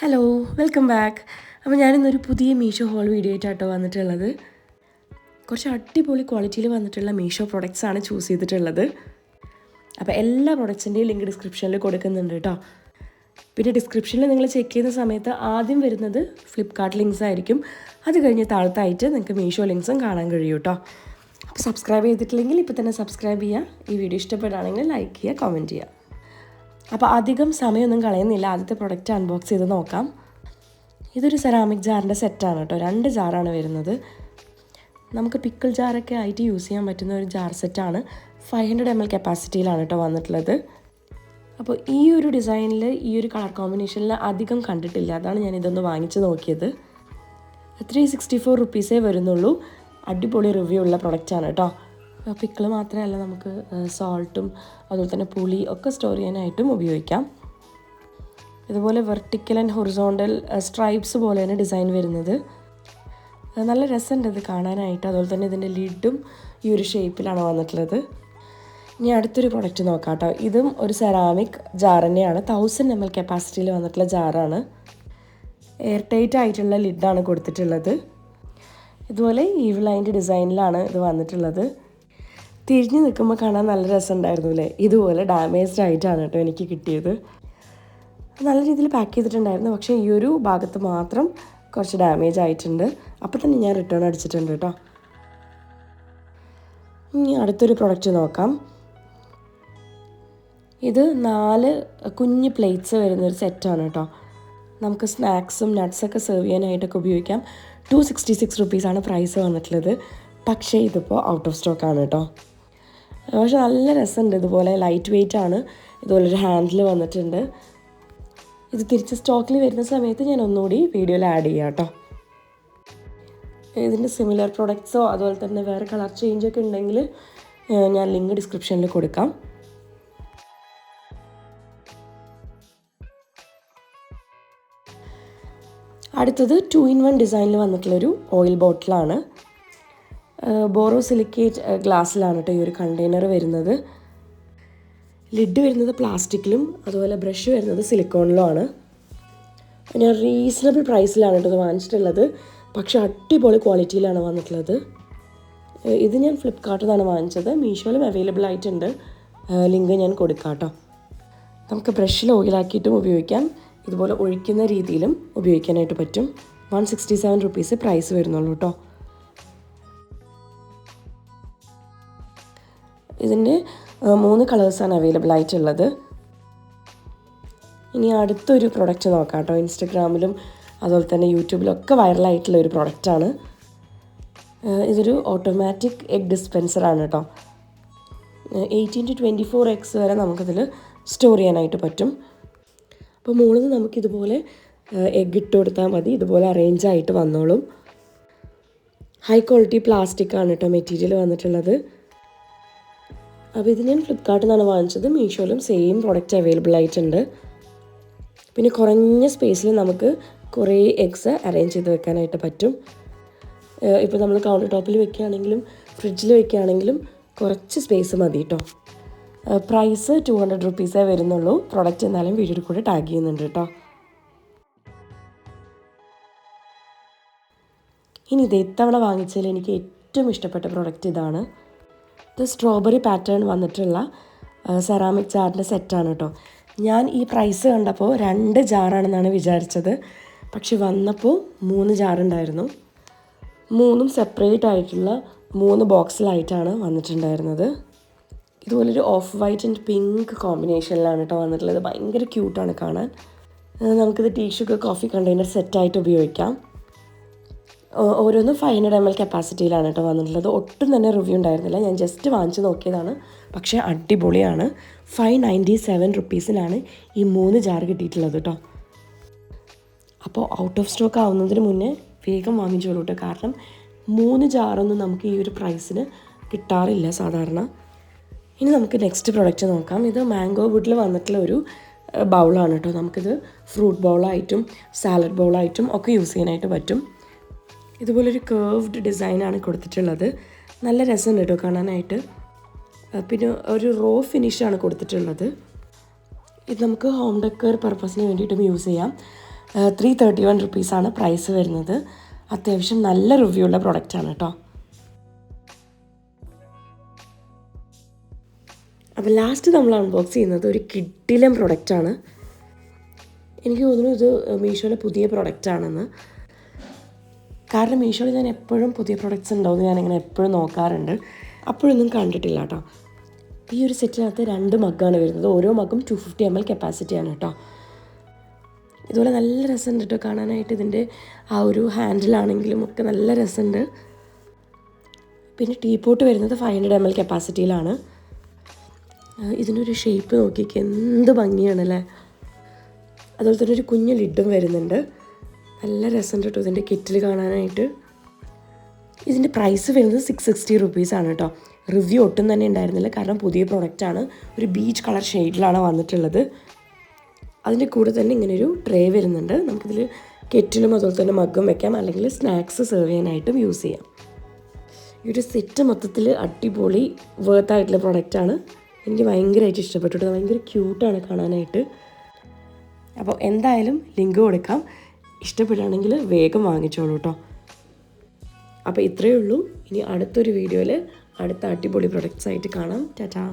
Hello, welcome back. അപ്പോൾ ഞാനിന്നൊരു പുതിയ Meesho whole video ആയിട്ടാട്ടോ വന്നിട്ടുള്ളത്. കുറച്ച് അടിപൊളി ക്വാളിറ്റിയിൽ വന്നിട്ടുള്ള മീഷോ പ്രൊഡക്ട്സ് ആണ് ചൂസ് ചെയ്തിട്ടുള്ളത്. അപ്പോൾ എല്ലാ പ്രൊഡക്ട്സിൻ്റെയും ലിങ്ക് ഡിസ്ക്രിപ്ഷനിൽ കൊടുക്കുന്നുണ്ട് കേട്ടോ. പിന്നെ ഡിസ്ക്രിപ്ഷനിൽ നിങ്ങൾ ചെക്ക് ചെയ്യുന്ന സമയത്ത് ആദ്യം വരുന്നത് ഫ്ലിപ്കാർട്ട് ലിങ്ക്സ് ആയിരിക്കും. അത് കഴിഞ്ഞ് താഴത്തായിട്ട് നിങ്ങൾക്ക് മീഷോ ലിങ്ക്സും കാണാൻ കഴിയും കേട്ടോ. അപ്പോൾ സബ്സ്ക്രൈബ് ചെയ്തിട്ടില്ലെങ്കിൽ ഇപ്പോൾ തന്നെ സബ്സ്ക്രൈബ് ചെയ്യുക. ഈ വീഡിയോ ഇഷ്ടപ്പെടുകയാണെങ്കിൽ ലൈക്ക് ചെയ്യുക, കമൻറ്റ് ചെയ്യുക. അപ്പോൾ അധികം സമയമൊന്നും കളയുന്നില്ല, ആദ്യത്തെ പ്രൊഡക്റ്റ് അൺബോക്സ് ചെയ്ത് നോക്കാം. ഇതൊരു സെറാമിക് ജാറിൻ്റെ സെറ്റാണ് കേട്ടോ. 2 ജാറാണ് വരുന്നത്. നമുക്ക് പിക്കിൾ ജാറൊക്കെ ആയിട്ട് യൂസ് ചെയ്യാൻ പറ്റുന്ന ഒരു ജാർ സെറ്റാണ്. 500 ml കപ്പാസിറ്റിയിലാണ് കേട്ടോ വന്നിട്ടുള്ളത്. അപ്പോൾ ഈ ഒരു ഡിസൈനിൽ ഈ ഒരു കളർ കോമ്പിനേഷനിൽ അധികം കണ്ടിട്ടില്ല, അതാണ് ഞാൻ ഇതൊന്ന് വാങ്ങിച്ച് നോക്കിയത്. 364 റുപ്പീസേ വരുന്നുള്ളൂ. അടിപൊളി റിവ്യൂ ഉള്ള പ്രൊഡക്റ്റാണ് കേട്ടോ. പിക്കിൾ മാത്രമല്ല, നമുക്ക് സോൾട്ടും അതുപോലെ തന്നെ പുളി ഒക്കെ സ്റ്റോർ ചെയ്യാനായിട്ടും ഉപയോഗിക്കാം. ഇതുപോലെ വെർട്ടിക്കൽ ആൻഡ് ഹൊറിസോണ്ടൽ സ്ട്രൈപ്സ് പോലെയാണ് ഡിസൈൻ വരുന്നത്. നല്ല രസമുണ്ട് ഇത് കാണാനായിട്ട്. അതുപോലെ തന്നെ ഇതിൻ്റെ ലിഡും ഈ ഒരു ഷേപ്പിലാണ് വന്നിട്ടുള്ളത്. ഇനി അടുത്തൊരു പ്രൊഡക്റ്റ് നോക്കാം കേട്ടോ. ഇതും ഒരു സെറാമിക് ജാർ തന്നെയാണ്. 1000 ml കപ്പാസിറ്റിയിൽ വന്നിട്ടുള്ള ജാറാണ്. എയർ ടൈറ്റ് ആയിട്ടുള്ള ലിഡാണ് കൊടുത്തിട്ടുള്ളത്. ഇതുപോലെ ഈവിൾ ലൈൻ്റെ ഡിസൈനിലാണ് ഇത് വന്നിട്ടുള്ളത്. തിരിഞ്ഞ് നിൽക്കുമ്പോൾ കാണാൻ നല്ല രസമുണ്ടായിരുന്നു അല്ലേ. ഇതുപോലെ ഡാമേജ്ഡ് ആയിട്ടാണ് കേട്ടോ എനിക്ക് കിട്ടിയത്. നല്ല രീതിയിൽ പാക്ക് ചെയ്തിട്ടുണ്ടായിരുന്നു, പക്ഷേ ഈ ഒരു ഭാഗത്ത് മാത്രം കുറച്ച് ഡാമേജ് ആയിട്ടുണ്ട്. അപ്പോൾ തന്നെ ഞാൻ റിട്ടേൺ അടിച്ചിട്ടുണ്ട് കേട്ടോ. ഇനി അടുത്തൊരു പ്രൊഡക്റ്റ് നോക്കാം. ഇത് 4 കുഞ്ഞ് പ്ലേറ്റ്സ് വരുന്നൊരു സെറ്റാണ് കേട്ടോ. നമുക്ക് സ്നാക്സും നട്ട്സൊക്കെ സെർവ് ചെയ്യാനായിട്ടൊക്കെ ഉപയോഗിക്കാം. 266 റുപ്പീസാണ് പ്രൈസ് വന്നിട്ടുള്ളത്. പക്ഷേ ഇതിപ്പോൾ ഔട്ട് ഓഫ് സ്റ്റോക്കാണ് കേട്ടോ. പക്ഷെ നല്ല രസമുണ്ട്. ഇതുപോലെ ലൈറ്റ് വെയ്റ്റ് ആണ്. ഇതുപോലൊരു ഹാൻഡിൽ വന്നിട്ടുണ്ട്. ഇത് തിരിച്ച് സ്റ്റോക്കിൽ വരുന്ന സമയത്ത് ഞാൻ ഒന്നുകൂടി വീഡിയോയിൽ ആഡ് ചെയ്യാം കേട്ടോ. ഇതിൻ്റെ സിമിലർ പ്രൊഡക്ട്സോ അതുപോലെ തന്നെ വേറെ കളർ ചേഞ്ചൊക്കെ ഉണ്ടെങ്കിൽ ഞാൻ ലിങ്ക് ഡിസ്ക്രിപ്ഷനിൽ കൊടുക്കാം. അടുത്തത് 2-in-1 ഡിസൈനിൽ വന്നിട്ടുള്ളൊരു ഓയിൽ ബോട്ടിലാണ്. ബോറോസിലിക്കേറ്റ് ഗ്ലാസ്സിലാണ് കേട്ടോ ഈ ഒരു കണ്ടെയ്നർ വരുന്നത്. ലിഡ് വരുന്നത് പ്ലാസ്റ്റിക്കിലും അതുപോലെ ബ്രഷ് വരുന്നത് സിലിക്കോണിലുമാണ്. ഞാൻ റീസണബിൾ പ്രൈസിലാണ് കേട്ടോ ഇത് വാങ്ങിച്ചിട്ടുള്ളത്. പക്ഷേ അടിപൊളി ക്വാളിറ്റിയിലാണ് വന്നിട്ടുള്ളത്. ഇത് ഞാൻ ഫ്ലിപ്കാർട്ടിൽ നിന്നാണ് വാങ്ങിച്ചത്. മീഷോയിലും അവൈലബിൾ ആയിട്ടുണ്ട്. ലിങ്ക് ഞാൻ കൊടുക്കാം കേട്ടോ. നമുക്ക് ബ്രഷിൽ ഓയിലാക്കിയിട്ടും ഉപയോഗിക്കാം, ഇതുപോലെ ഒഴിക്കുന്ന രീതിയിലും ഉപയോഗിക്കാനായിട്ട് പറ്റും. 167 റുപ്പീസ് പ്രൈസ് വരുന്നുള്ളൂ കേട്ടോ. ഇതിൻ്റെ 3 കളേഴ്സാണ് അവൈലബിൾ ആയിട്ടുള്ളത്. ഇനി അടുത്തൊരു പ്രൊഡക്റ്റ് നോക്കാം കേട്ടോ. ഇൻസ്റ്റഗ്രാമിലും അതുപോലെ തന്നെ യൂട്യൂബിലൊക്കെ വൈറലായിട്ടുള്ള ഒരു പ്രൊഡക്റ്റാണ്. ഇതൊരു ഓട്ടോമാറ്റിക് എഗ് ഡിസ്പെൻസറാണ് കേട്ടോ. 18 to 24 eggs വരെ നമുക്കതിൽ സ്റ്റോർ ചെയ്യാനായിട്ട് പറ്റും. അപ്പോൾ മുകളിൽ നിന്ന് നമുക്കിതുപോലെ എഗ് ഇട്ട് കൊടുത്താൽ മതി. ഇതുപോലെ അറേഞ്ച് ആയിട്ട് വന്നോളും. ഹൈ ക്വാളിറ്റി പ്ലാസ്റ്റിക് ആണ് കേട്ടോ മെറ്റീരിയൽ വന്നിട്ടുള്ളത്. അപ്പോൾ ഇത് ഞാൻ ഫ്ലിപ്കാർട്ടിൽ നിന്നാണ് വാങ്ങിച്ചത്. മീഷോയിലും സെയിം പ്രോഡക്റ്റ് അവൈലബിൾ ആയിട്ടുണ്ട്. പിന്നെ കുറഞ്ഞ സ്പേസിൽ നമുക്ക് കുറേ എഗ്സ് അറേഞ്ച് ചെയ്ത് വെക്കാനായിട്ട് പറ്റും. ഇപ്പോൾ നമ്മൾ കൗണ്ടർ ടോപ്പിൽ വെക്കുകയാണെങ്കിലും ഫ്രിഡ്ജിൽ വെക്കുകയാണെങ്കിലും കുറച്ച് സ്പേസ് മതി കേട്ടോ. പ്രൈസ് 200 റുപ്പീസേ വരുന്നുള്ളൂ. പ്രോഡക്റ്റ് എന്നാലും വീഡിയോയിൽ കൂടെ ടാഗ് ചെയ്യുന്നുണ്ട് കേട്ടോ. ഇനി ഇത് ഇത്തവണ വാങ്ങിച്ചതിൽ എനിക്ക് ഏറ്റവും ഇഷ്ടപ്പെട്ട പ്രോഡക്റ്റ് ഇതാണ്. ഇത് സ്ട്രോബെറി പാറ്റേൺ വന്നിട്ടുള്ള സെറാമിക് ജാറിൻ്റെ സെറ്റാണ് കേട്ടോ. ഞാൻ ഈ പ്രൈസ് കണ്ടപ്പോൾ 2 ജാറാണെന്നാണ് വിചാരിച്ചത്. പക്ഷെ വന്നപ്പോൾ 3 ജാറുണ്ടായിരുന്നു. 3ഉം സെപ്പറേറ്റ് ആയിട്ടുള്ള 3 ബോക്സിലായിട്ടാണ് വന്നിട്ടുണ്ടായിരുന്നത്. ഇതുപോലൊരു ഓഫ് വൈറ്റ് ആൻഡ് പിങ്ക് കോമ്പിനേഷനിലാണ് കേട്ടോ വന്നിട്ടുള്ളത്. ഭയങ്കര ക്യൂട്ടാണ് കാണാൻ. നമുക്കിത് ടീ ഷുഗർ കോഫി കണ്ടെയ്നർ സെറ്റായിട്ട് ഉപയോഗിക്കാം. ഓരോന്നും 500 ml കപ്പാസിറ്റിയിലാണ് കേട്ടോ വന്നിട്ടുള്ളത്. ഒട്ടും തന്നെ റിവ്യൂ ഉണ്ടായിരുന്നില്ല, ഞാൻ ജസ്റ്റ് വാങ്ങിച്ച് നോക്കിയതാണ്. പക്ഷേ അടിപൊളിയാണ്. 597 റുപ്പീസിനാണ് ഈ 3 ജാർ കിട്ടിയിട്ടുള്ളത് കേട്ടോ. അപ്പോൾ ഔട്ട് ഓഫ് സ്റ്റോക്ക് ആവുന്നതിന് മുന്നേ വേഗം വാങ്ങിച്ചോളൂ കേട്ടോ. കാരണം 3 ജാറൊന്നും നമുക്ക് ഈ ഒരു പ്രൈസിന് കിട്ടാറില്ല സാധാരണ. ഇനി നമുക്ക് നെക്സ്റ്റ് പ്രൊഡക്റ്റ് നോക്കാം. ഇത് മാംഗോ വുഡിൽ വന്നിട്ടുള്ള ഒരു ബൗളാണ് കേട്ടോ. നമുക്കിത് ഫ്രൂട്ട് ബൗളായിട്ടും സാലഡ് ബൗളായിട്ടും ഒക്കെ യൂസ് ചെയ്യാനായിട്ട് പറ്റും. ഇതുപോലൊരു കേർവ്ഡ് ഡിസൈനാണ് കൊടുത്തിട്ടുള്ളത്. നല്ല രസമുണ്ട് കേട്ടോ കാണാനായിട്ട്. പിന്നെ ഒരു റോ ഫിനിഷാണ് കൊടുത്തിട്ടുള്ളത്. ഇത് നമുക്ക് ഹോം ഡെക്കർ പർപ്പസിന് വേണ്ടിയിട്ടും യൂസ് ചെയ്യാം. 331 റുപ്പീസാണ് പ്രൈസ് വരുന്നത്. അത്യാവശ്യം നല്ല റിവ്യൂ ഉള്ള പ്രൊഡക്റ്റാണ് കേട്ടോ. അപ്പോൾ ലാസ്റ്റ് നമ്മൾ അൺബോക്സ് ചെയ്യുന്നത് ഒരു കിഡിലൻ പ്രൊഡക്റ്റാണ്. എനിക്ക് തോന്നുന്നു ഇത് മീഷോയിലെ പുതിയ പ്രൊഡക്റ്റാണെന്ന്. കാരണം മീഷോയിൽ ഞാൻ എപ്പോഴും പുതിയ പ്രൊഡക്ട്സ് ഉണ്ടാവുമെന്ന് ഞാനിങ്ങനെ എപ്പോഴും നോക്കാറുണ്ട്. അപ്പോഴൊന്നും കണ്ടിട്ടില്ല കേട്ടോ. ഈ ഒരു സെറ്റിനകത്ത് 2 മഗ്ഗാണ് വരുന്നത്. ഓരോ മഗ്ഗും 250 ml കപ്പാസിറ്റിയാണ് കേട്ടോ. ഇതുപോലെ നല്ല രസമുണ്ട് കേട്ടോ കാണാനായിട്ട്. ഇതിൻ്റെ ആ ഒരു ഹാൻഡിലാണെങ്കിലും ഒക്കെ നല്ല രസമുണ്ട്. പിന്നെ ടീപോട്ട് വരുന്നത് 500 ml കപ്പാസിറ്റിയിലാണ്. ഇതിനൊരു ഷേപ്പ് നോക്കിയൊക്കെ എന്ത് ഭംഗിയാണല്ലേ. അതുപോലെ തന്നെ ഒരു കുഞ്ഞു ലിഡും വരുന്നുണ്ട്. നല്ല രസമുണ്ട് കേട്ടോ ഇതിൻ്റെ കിറ്റിൽ കാണാനായിട്ട്. ഇതിൻ്റെ പ്രൈസ് വരുന്നത് 660 റുപ്പീസാണ് കേട്ടോ. റിവ്യൂ ഒട്ടും തന്നെ ഉണ്ടായിരുന്നില്ല, കാരണം പുതിയ പ്രൊഡക്റ്റാണ്. ഒരു ബീച്ച് കളർ ഷെയ്ഡിലാണ് വന്നിട്ടുള്ളത്. അതിൻ്റെ കൂടെ തന്നെ ഇങ്ങനൊരു ട്രേ വരുന്നുണ്ട്. നമുക്കിതിൽ കെറ്റിലും അതുപോലെ തന്നെ മഗ്ഗും വെക്കാം, അല്ലെങ്കിൽ സ്നാക്സ് സെർവ് ചെയ്യാനായിട്ടും യൂസ് ചെയ്യാം. ഈ ഒരു സെറ്റ് മൊത്തത്തിൽ അടിപൊളി വേർത്തായിട്ടുള്ള പ്രൊഡക്റ്റാണ്. എനിക്ക് ഭയങ്കരമായിട്ട് ഇഷ്ടപ്പെട്ടു. ഭയങ്കര ക്യൂട്ടാണ് കാണാനായിട്ട്. അപ്പോൾ എന്തായാലും ലിങ്ക് കൊടുക്കാം. ഇഷ്ടപ്പെടുകയാണെങ്കിൽ വേഗം വാങ്ങിച്ചോളൂ കേട്ടോ. അപ്പോൾ ഇത്രയേ ഉള്ളൂ. ഇനി അടുത്തൊരു വീഡിയോയിൽ അടുത്ത അടിപൊളി പ്രൊഡക്ട്സ് ആയിട്ട് കാണാം. ടാറ്റാ.